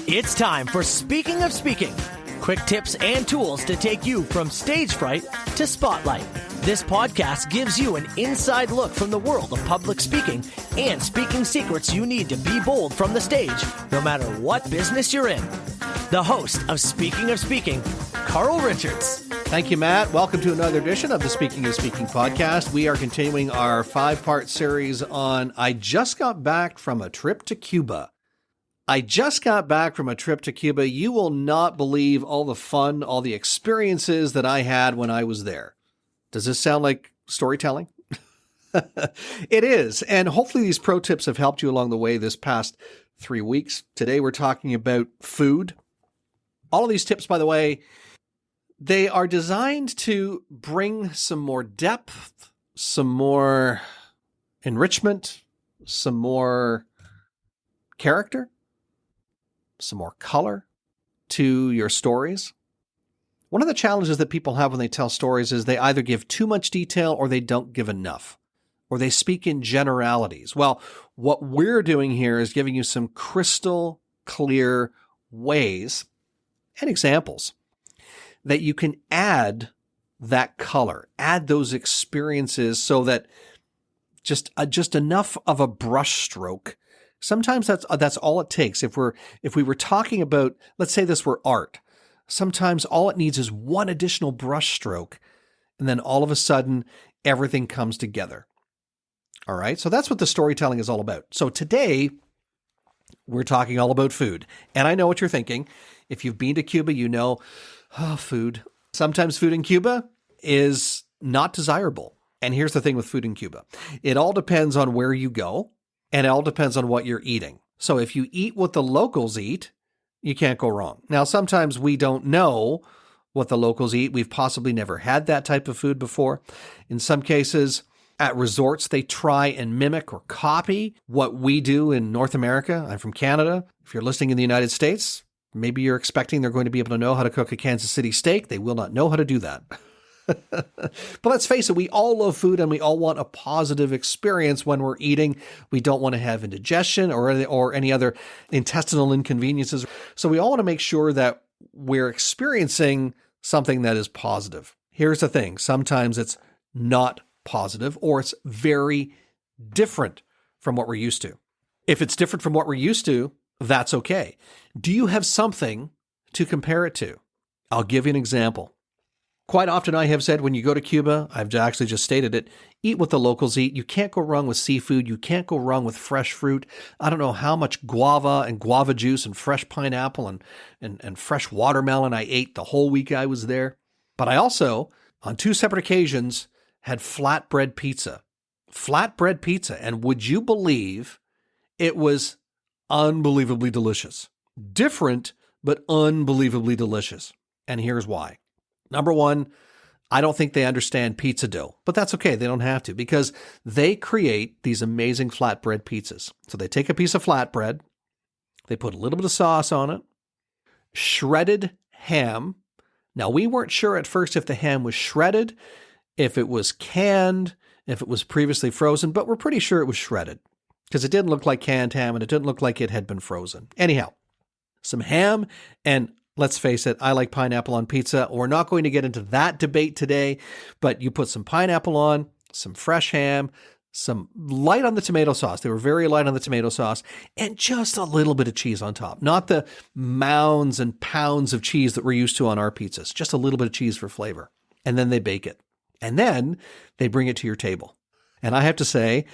It's time for Speaking of Speaking. Quick tips and tools to take you from stage fright to spotlight. This podcast gives you an inside look from the world of public speaking and speaking secrets you need to be bold from the stage, no matter what business you're in. The host of Speaking, Carl Richards. Thank you, Matt. Welcome to another edition of the Speaking of Speaking podcast. We are continuing our 5-part series on I just got back from a trip to Cuba. You will not believe all the fun, all the experiences that I had when I was there. Does this sound like storytelling? It is. And hopefully these pro tips have helped you along the way this past 3 weeks. Today we're talking about food. All of these tips, by the way, they are designed to bring some more depth, some more enrichment, some more character, some more color to your stories. One of the challenges that people have when they tell stories is they either give too much detail or they don't give enough, or they speak in generalities. Well, what we're doing here is giving you some crystal clear ways and examples that you can add that color, add those experiences so that just enough of a brush stroke. Sometimes that's all it takes. If we were talking about, let's say this were art, sometimes all it needs is one additional brush stroke, and then all of a sudden everything comes together. All right, so that's what the storytelling is all about. So today we're talking all about food, and I know what you're thinking. If you've been to Cuba, you know, food. Sometimes food in Cuba is not desirable. And here's the thing with food in Cuba. It all depends on where you go, and it all depends on what you're eating. So if you eat what the locals eat, you can't go wrong. Now, sometimes we don't know what the locals eat. We've possibly never had that type of food before. In some cases, at resorts, they try and mimic or copy what we do in North America. I'm from Canada. If you're listening in the United States, maybe you're expecting they're going to be able to know how to cook a Kansas City steak. They will not know how to do that. But let's face it, we all love food and we all want a positive experience when we're eating. We don't want to have indigestion or any other intestinal inconveniences. So we all want to make sure that we're experiencing something that is positive. Here's the thing. Sometimes it's not positive or it's very different from what we're used to. If it's different from what we're used to, that's okay. Do you have something to compare it to? I'll give you an example. Quite often I have said when you go to Cuba, I've actually just stated it, eat what the locals eat. You can't go wrong with seafood. You can't go wrong with fresh fruit. I don't know how much guava and guava juice and fresh pineapple and fresh watermelon I ate the whole week I was there. But I also, on 2 separate occasions, had flatbread pizza. Flatbread pizza. And would you believe it was unbelievably delicious. Different, but unbelievably delicious. And here's why. Number one, I don't think they understand pizza dough, but that's okay. They don't have to because they create these amazing flatbread pizzas. So they take a piece of flatbread, they put a little bit of sauce on it, shredded ham. Now, we weren't sure at first if the ham was shredded, if it was canned, if it was previously frozen, but we're pretty sure it was shredded because it didn't look like canned ham and it didn't look like it had been frozen. Anyhow, some ham, and let's face it, I like pineapple on pizza. We're not going to get into that debate today, but you put some pineapple on, some fresh ham, some light on the tomato sauce. They were very light on the tomato sauce, and just a little bit of cheese on top. Not the mounds and pounds of cheese that we're used to on our pizzas, just a little bit of cheese for flavor. And then they bake it. And then they bring it to your table. And I have to say,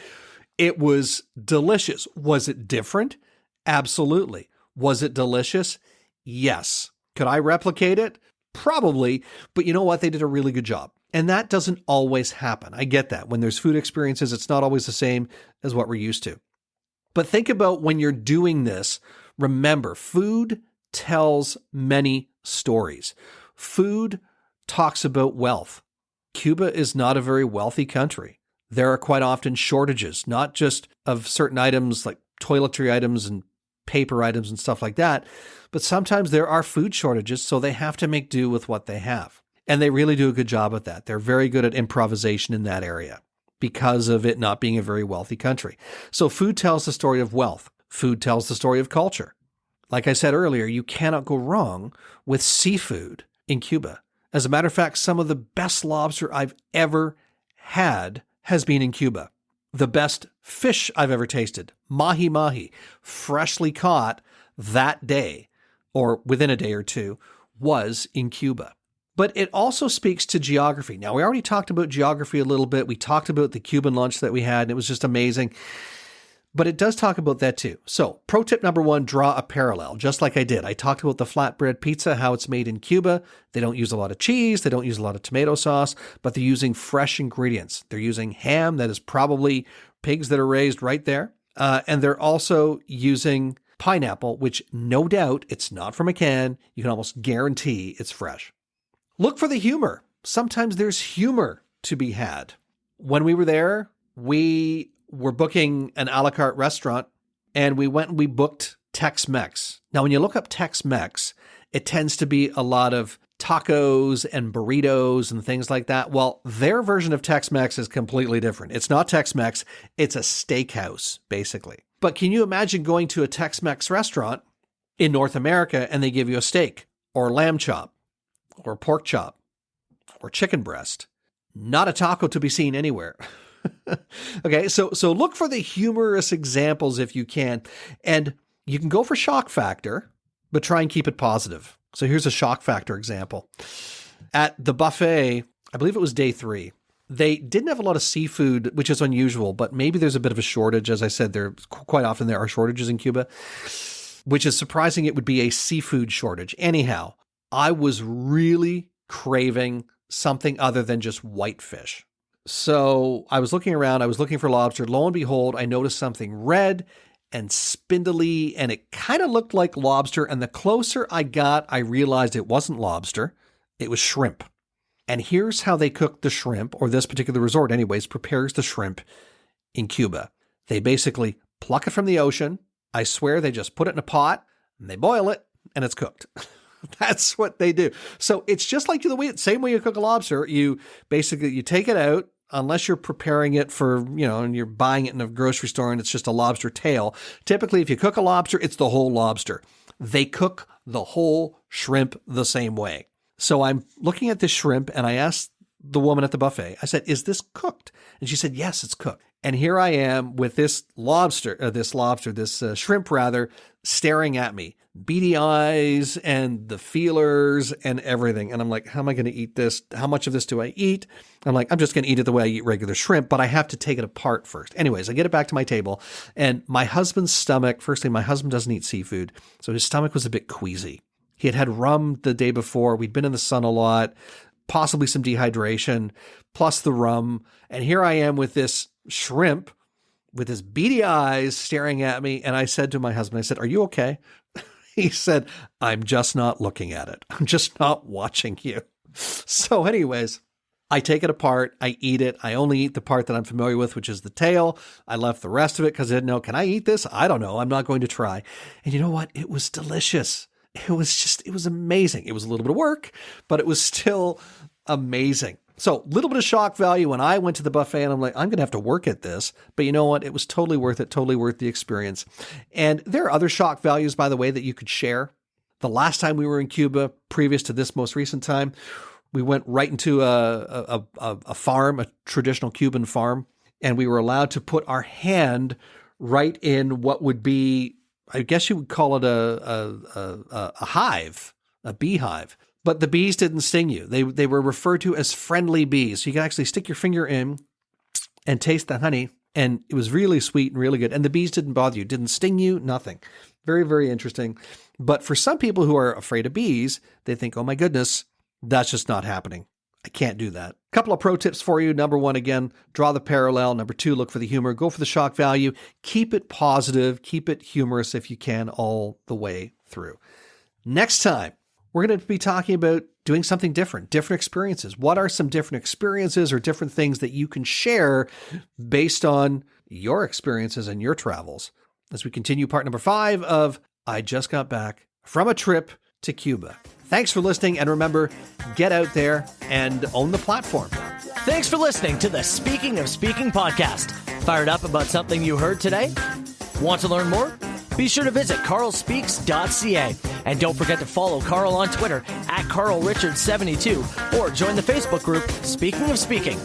it was delicious. Was it different? Absolutely. Was it delicious? Yes. Could I replicate it? Probably. But you know what? They did a really good job. And that doesn't always happen. I get that. When there's food experiences, it's not always the same as what we're used to. But think about when you're doing this, remember, food tells many stories. Food talks about wealth. Cuba is not a very wealthy country. There are quite often shortages, not just of certain items like toiletry items and paper items and stuff like that, but sometimes there are food shortages, so they have to make do with what they have. And they really do a good job at that. They're very good at improvisation in that area because of it not being a very wealthy country. So food tells the story of wealth. Food tells the story of culture. Like I said earlier, you cannot go wrong with seafood in Cuba. As a matter of fact, some of the best lobster I've ever had has been in Cuba. The best fish I've ever tasted, mahi-mahi, freshly caught that day or within a day or two, was in Cuba. But it also speaks to geography. Now, we already talked about geography a little bit. We talked about the Cuban lunch that we had, and it was just amazing. But it does talk about that too. So, pro tip number 1, draw a parallel, just like I did. I talked about the flatbread pizza, how it's made in Cuba. They don't use a lot of cheese. They don't use a lot of tomato sauce, but they're using fresh ingredients. They're using ham that is probably pigs that are raised right there. And they're also using pineapple, which no doubt it's not from a can. You can almost guarantee it's fresh. Look for the humor. Sometimes there's humor to be had. When we were there, we were booking an a la carte restaurant, and we went and we booked Tex-Mex. Now, when you look up Tex-Mex, it tends to be a lot of tacos and burritos and things like that. Well, their version of Tex-Mex is completely different. It's not Tex-Mex. It's a steakhouse, basically. But can you imagine going to a Tex-Mex restaurant in North America and they give you a steak or lamb chop or pork chop or chicken breast? Not a taco to be seen anywhere. Okay, so look for the humorous examples if you can. And you can go for shock factor, but try and keep it positive. So here's a shock factor example. At the buffet, I believe it was day 3, they didn't have a lot of seafood, which is unusual, but maybe there's a bit of a shortage. As I said, quite often there are shortages in Cuba, which is surprising it would be a seafood shortage. Anyhow, I was really craving something other than just white fish. So I was looking around, I was looking for lobster. Lo and behold, I noticed something red and spindly, and it kind of looked like lobster. And the closer I got, I realized it wasn't lobster, it was shrimp. And here's how they cook the shrimp, or this particular resort anyways, prepares the shrimp in Cuba. They basically pluck it from the ocean. I swear they just put it in a pot and they boil it and it's cooked. That's what they do. So it's just like same way you cook a lobster. You take it out, unless you're preparing it for, and you're buying it in a grocery store and it's just a lobster tail. Typically, if you cook a lobster, it's the whole lobster. They cook the whole shrimp the same way. So I'm looking at this shrimp and I asked the woman at the buffet, I said, "Is this cooked?" And she said, "Yes, it's cooked." And here I am with this shrimp rather, staring at me, beady eyes and the feelers and everything. And I'm like, how am I going to eat this? How much of this do I eat? I'm like, I'm just going to eat it the way I eat regular shrimp, but I have to take it apart first. Anyways, I get it back to my table, and my husband's stomach, firstly, my husband doesn't eat seafood, so his stomach was a bit queasy. He had had rum the day before. We'd been in the sun a lot, possibly some dehydration, plus the rum. And here I am with this shrimp with his beady eyes staring at me. And I said to my husband, I said, "Are you okay?" He said, "I'm just not looking at it. I'm just not watching you." So anyways, I take it apart. I eat it. I only eat the part that I'm familiar with, which is the tail. I left the rest of it because I didn't know, can I eat this? I don't know. I'm not going to try. And you know what? It was delicious. It was amazing. It was a little bit of work, but it was still amazing. So a little bit of shock value when I went to the buffet, and I'm like, I'm going to have to work at this. But you know what? It was totally worth it, totally worth the experience. And there are other shock values, by the way, that you could share. The last time we were in Cuba, previous to this most recent time, we went right into a farm, a traditional Cuban farm, and we were allowed to put our hand right in what would be, I guess you would call it a hive, a beehive. But the bees didn't sting you. They were referred to as friendly bees. So you can actually stick your finger in and taste the honey. And it was really sweet and really good. And the bees didn't bother you, didn't sting you, nothing. Very, very interesting. But for some people who are afraid of bees, they think, oh my goodness, that's just not happening. I can't do that. A couple of pro tips for you. Number 1, again, draw the parallel. Number 2, look for the humor. Go for the shock value. Keep it positive. Keep it humorous if you can all the way through. Next time, we're going to be talking about doing something different experiences. What are some different experiences or different things that you can share based on your experiences and your travels? As we continue part number 5 of I Just Got Back from a Trip to Cuba. Thanks for listening, and remember, get out there and own the platform. Thanks for listening to the Speaking of Speaking podcast. Fired up about something you heard today? Want to learn more? be sure to visit carlspeaks.ca. And don't forget to follow Carl on Twitter at CarlRichard72 or join the Facebook group Speaking of Speaking.